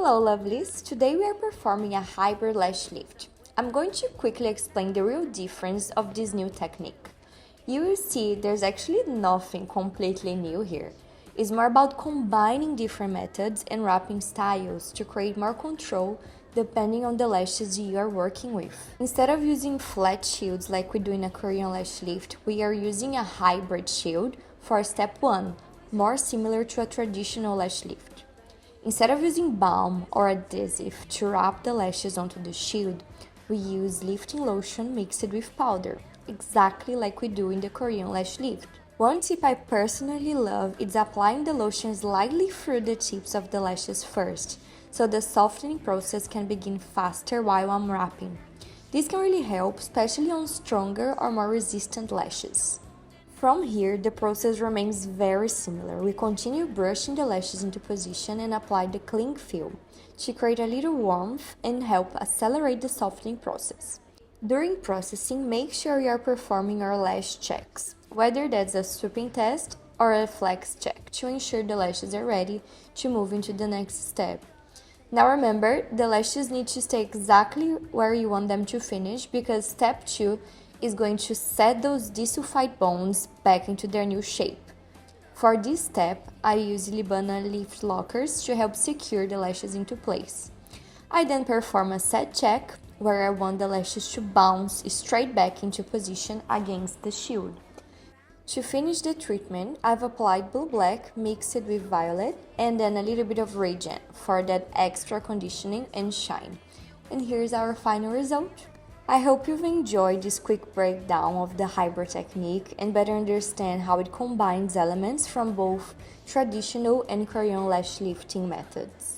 Hello lovelies, today we are performing a hybrid lash lift. I'm going to quickly explain the real difference of this new technique. You will see there's actually nothing completely new here. It's more about combining different methods and wrapping styles to create more control depending on the lashes you are working with. Instead of using flat shields like we do in a Korean lash lift, we are using a hybrid shield for step 1, more similar to a traditional lash lift. Instead of using balm or adhesive to wrap the lashes onto the shield, we use lifting lotion mixed with powder, exactly like we do in the Korean lash lift. One tip I personally love is applying the lotion slightly through the tips of the lashes first, so the softening process can begin faster while I'm wrapping. This can really help, especially on stronger or more resistant lashes. From here, the process remains very similar. We continue brushing the lashes into position and apply the cling film to create a little warmth and help accelerate the softening process. During processing, make sure you are performing your lash checks, whether that's a sweeping test or a flex check, to ensure the lashes are ready to move into the next step. Now remember, the lashes need to stay exactly where you want them to finish, because step 2 is going to set those desulfide bonds back into their new shape. For this step, I use Elleebana lift lockers to help secure the lashes into place. I then perform a set check, where I want the lashes to bounce straight back into position against the shield. To finish the treatment, I've applied blue black mixed with violet and then a little bit of ReGEN for that extra conditioning and shine. And here's our final result. I hope you've enjoyed this quick breakdown of the hybrid technique and better understand how it combines elements from both traditional and Korean lash lifting methods.